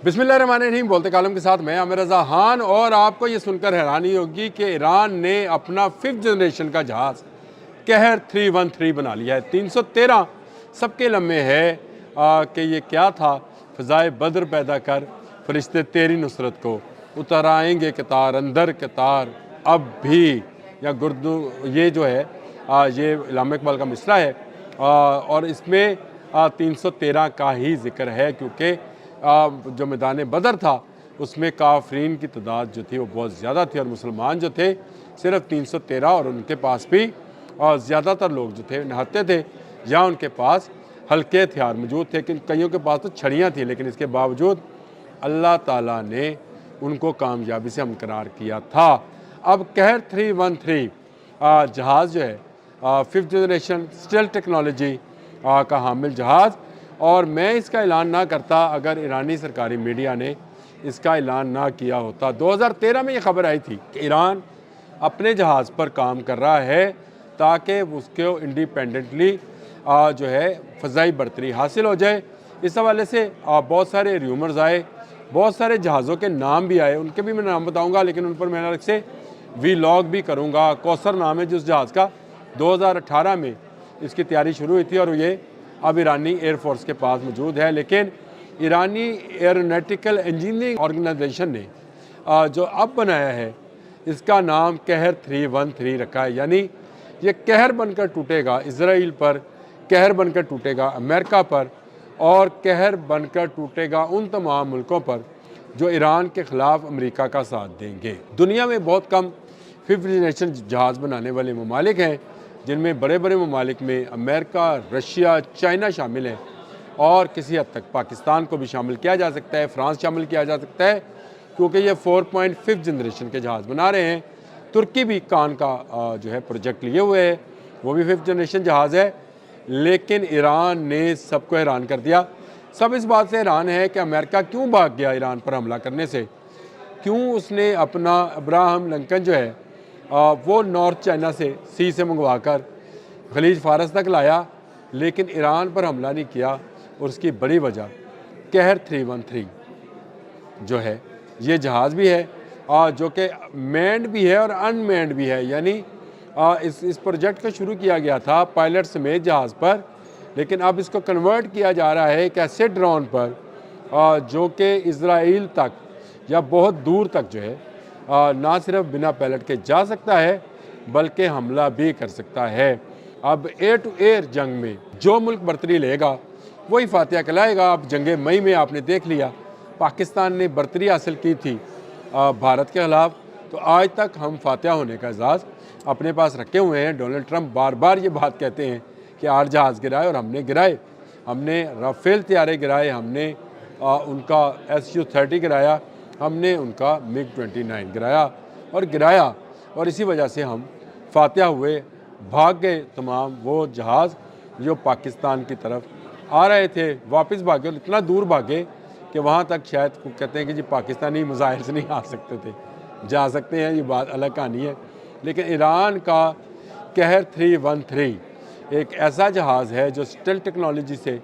बिस्मिल्लाहिर्रहमानिर्रहीम। बोलते कालम के साथ मैं आमिर रज़ा खान। और आपको ये सुनकर हैरानी होगी कि ईरान ने अपना 5th जनरेशन का जहाज़ कहर 313 बना लिया है। 313 सबके लम्हे है कि ये क्या था। फ़ज़ाए बद्र पैदा कर फरिश्ते तेरी नुसरत को उतर आएंगे कतार अंदर कतार अब भी। या गुर्दू ये जो है ये इलामा इकबाल का मिसरा है और इसमें 313 का ही जिक्र है, क्योंकि जो मैदान बदर था उसमें काफरीन की तादाद जो थी वो बहुत ज़्यादा थी और मुसलमान जो थे सिर्फ 313, और उनके पास भी और ज़्यादातर लोग जो थे नहाते थे या उनके पास हल्के हथियार मौजूद थे। कईयों के पास तो छड़ियाँ थी, लेकिन इसके बावजूद अल्लाह ताला ने उनको कामयाबी से हमकरार किया था। अब कहर 313 जहाज़ जो है 5th जनरेशन स्टेल्थ टेक्नोलॉजी का हामिल जहाज़, और मैं इसका ऐलान ना करता अगर ईरानी सरकारी मीडिया ने इसका ऐलान ना किया होता। 2013 में ये खबर आई थी कि ईरान अपने जहाज़ पर काम कर रहा है ताकि उसको इंडिपेंडेंटली जो है फ़ज़ाई बरतरी हासिल हो जाए। इस हवाले से बहुत सारे र्यूमर्स आए, बहुत सारे जहाज़ों के नाम भी आए, उनके भी मैं नाम बताऊँगा, लेकिन उन पर मैं अलग से वीलॉग भी करूँगा। कौसर नाम है जिस जहाज़ का 2018 में इसकी तैयारी शुरू हुई थी और ये अब ईरानी एयरफोर्स के पास मौजूद है। लेकिन ईरानी एरोनॉटिकल इंजीनियरिंग ऑर्गेनाइजेशन ने जो अब बनाया है इसका नाम कहर 313 रखा है। यानी ये कहर बनकर टूटेगा इजराइल पर, कहर बनकर टूटेगा अमेरिका पर, और कहर बनकर टूटेगा उन तमाम मुल्कों पर जो ईरान के ख़िलाफ़ अमेरिका का साथ देंगे। दुनिया में बहुत कम 5th जनरेशन जहाज़ बनाने वाले ममालिक हैं, जिनमें बड़े बड़े ममालिक में अमेरिका, रशिया, चाइना शामिल हैं, और किसी हद तक पाकिस्तान को भी शामिल किया जा सकता है, फ्रांस शामिल किया जा सकता है, क्योंकि ये 4.5 जनरेशन के जहाज़ बना रहे हैं। तुर्की भी कान का जो है प्रोजेक्ट लिए हुए है, वो भी 5th जनरेशन जहाज़ है। लेकिन ईरान ने सबको हैरान कर दिया। सब इस बात से हैरान है कि अमेरिका क्यों भाग गया ईरान पर हमला करने से, क्यों उसने अपना अब्राहम लिंकन जो है वो नॉर्थ चाइना से से मंगवा कर खलीज फारस तक लाया, लेकिन ईरान पर हमला नहीं किया। और उसकी बड़ी वजह कहर 313 जो है ये जहाज़ भी है जो कि मैंड भी है और अनमैंड भी है। यानी इस प्रोजेक्ट को शुरू किया गया था पायलट समेत जहाज़ पर, लेकिन अब इसको कन्वर्ट किया जा रहा है एक ऐसे ड्रोन पर जो कि इजराइल तक या बहुत दूर तक जो है ना सिर्फ बिना पायलट के जा सकता है बल्कि हमला भी कर सकता है। अब एयर टू एयर जंग में जो मुल्क बरतरी लेगा वही फातिहा कहलाएगा। अब जंग मई में आपने देख लिया पाकिस्तान ने बरतरी हासिल की थी भारत के ख़िलाफ़, तो आज तक हम फातिहा होने का एजाज़ अपने पास रखे हुए हैं। डोनाल्ड ट्रंप बार बार ये बात कहते हैं कि 8 जहाज़ गिराए, और हमने गिराए, हमने राफेल तैयारे गिराए, हमने उनका Su-30 गिराया, हमने उनका MiG-29 गिराया, और इसी वजह से हम फातिहा हुए। भाग गए तमाम वो जहाज़ जो पाकिस्तान की तरफ आ रहे थे, वापस भागे, और इतना दूर भागे कि वहाँ तक शायद कहते हैं कि जी पाकिस्तानी मिसाइल से नहीं आ सकते थे, जा सकते हैं, ये बात अलग कहानी है। लेकिन ईरान का कहर 313 एक ऐसा जहाज़ है जो स्टेल्थ टेक्नोलॉजी से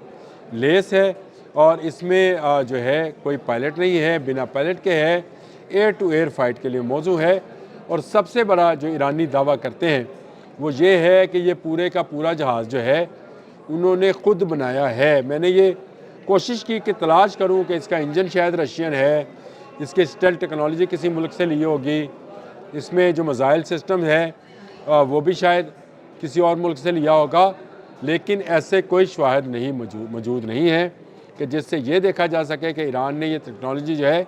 लेस है, और इसमें जो है कोई पायलट नहीं है, बिना पायलट के है, एयर टू एयर फाइट के लिए मौजू है। और सबसे बड़ा जो ईरानी दावा करते हैं वो ये है कि ये पूरे का पूरा जहाज़ जो है उन्होंने ख़ुद बनाया है। मैंने ये कोशिश की कि तलाश करूं कि इसका इंजन शायद रशियन है, इसकी स्टेल्थ टेक्नोलॉजी किसी मुल्क से ली होगी, इसमें जो मिसाइल सिस्टम है वो भी शायद किसी और मुल्क से लिया होगा, लेकिन ऐसे कोई शवाहिद नहीं मौजूद नहीं है कि जिससे ये देखा जा सके कि ईरान ने ये टेक्नोलॉजी जो है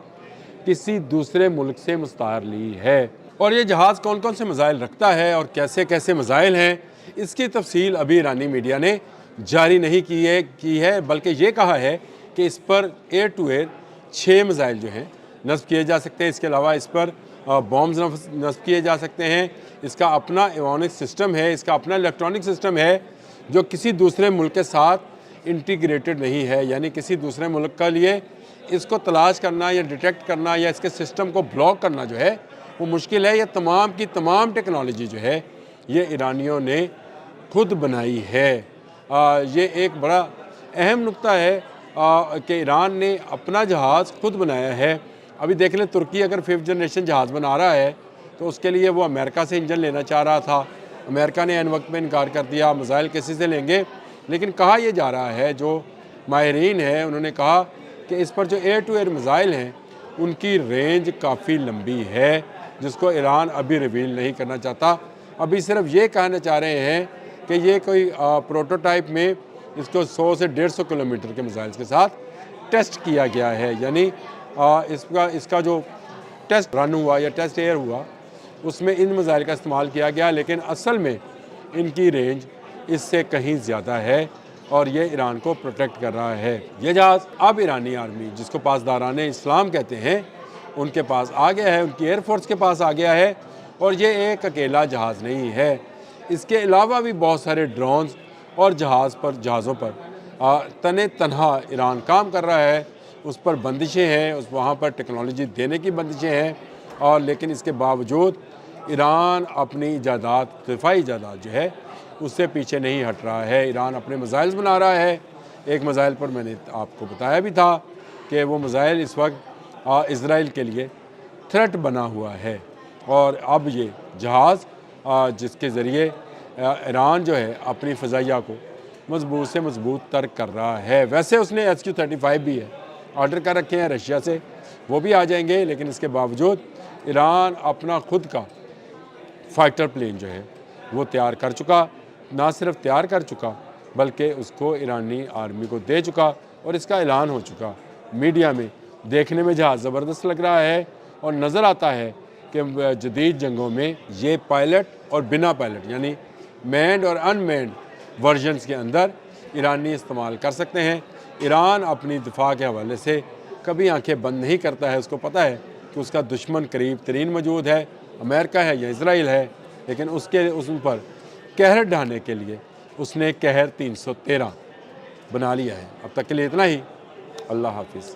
किसी दूसरे मुल्क से मुस्तार ली है। और ये जहाज़ कौन कौन से मिसाइल रखता है और कैसे कैसे मिसाइल हैं, इसकी तफसील अभी ईरानी मीडिया ने जारी नहीं की है, बल्कि ये कहा है कि इस पर एयर टू एयर 6 मिसाइल जो हैं नस्ब किए जा सकते हैं। इसके अलावा इस पर बॉम्ब्स नस्ब किए जा सकते हैं। इसका अपना एवियोनिक सिस्टम है, इसका अपना इलेक्ट्रॉनिक सिस्टम है जो किसी दूसरे मुल्क के साथ इंटीग्रेटेड नहीं है। यानी किसी दूसरे मुल्क के लिए इसको तलाश करना या डिटेक्ट करना या इसके सिस्टम को ब्लॉक करना जो है वो मुश्किल है। ये तमाम की तमाम टेक्नोलॉजी जो है ये ईरानियों ने खुद बनाई है। ये एक बड़ा अहम नुक्ता है कि ईरान ने अपना जहाज़ खुद बनाया है। अभी देख लें, तुर्की अगर 5th जनरेशन जहाज़ बना रहा है तो उसके लिए वो अमेरिका से इंजन लेना चाह रहा था। अमेरिका ने ऐन वक्त में इनकार कर दिया, मिसाइल किसी से लेंगे। लेकिन कहा यह जा रहा है, जो माहिरीन है उन्होंने कहा कि इस पर जो एयर टू एयर मिसाइल हैं उनकी रेंज काफ़ी लंबी है, जिसको ईरान अभी रिवील नहीं करना चाहता। अभी सिर्फ ये कहना चाह रहे हैं कि ये कोई प्रोटोटाइप में इसको 100 से 150 किलोमीटर के मिसाइल्स के साथ टेस्ट किया गया है। यानी इसका जो टेस्ट रन हुआ या टेस्ट एयर हुआ उसमें इन मिसाइल का इस्तेमाल किया गया, लेकिन असल में इनकी रेंज इससे कहीं ज़्यादा है और ये ईरान को प्रोटेक्ट कर रहा है। ये जहाज़ अब ईरानी आर्मी, जिसको पासदारान इस्लाम कहते हैं, उनके पास आ गया है, उनकी एयरफोर्स के पास आ गया है। और ये एक अकेला जहाज़ नहीं है, इसके अलावा भी बहुत सारे ड्रोन्स और जहाज़ों पर तने तनहा ईरान काम कर रहा है। उस पर बंदिशें हैं, वहाँ पर टेक्नोलॉजी देने की बंदिशें हैं, और लेकिन इसके बावजूद ईरान अपनी ईजादात, दिफाई ईजादात जो है उससे पीछे नहीं हट रहा है। ईरान अपने मिसाइल्स बना रहा है। एक मिसाइल पर मैंने आपको बताया भी था कि वो मिसाइल इस वक्त इज़राइल के लिए थ्रेट बना हुआ है। और अब ये जहाज़ जिसके ज़रिए ईरान जो है अपनी फ़ज़ाइया को मजबूत से मजबूत तर कर रहा है। वैसे उसने SQ-35 भी है ऑर्डर कर रखे हैं रशिया से, वो भी आ जाएंगे। लेकिन इसके बावजूद ईरान अपना खुद का फाइटर प्लेन जो है वो तैयार कर चुका, ना सिर्फ तैयार कर चुका बल्कि उसको ईरानी आर्मी को दे चुका और इसका ऐलान हो चुका। मीडिया में देखने में जहाज़ ज़बरदस्त लग रहा है और नज़र आता है कि जदीद जंगों में ये पायलट और बिना पायलट यानी मैंड और अनमैंड वर्जन्स के अंदर ईरानी इस्तेमाल कर सकते हैं। ईरान अपनी दिफा के हवाले से कभी आंखें बंद नहीं करता है। उसको पता है कि उसका दुश्मन करीब तरीन मौजूद है, अमेरिका है या इज़राइल है, लेकिन उन पर कहर ढाने के लिए उसने कहर 313 बना लिया है। अब तक के लिए इतना ही। अल्लाह हाफिज़।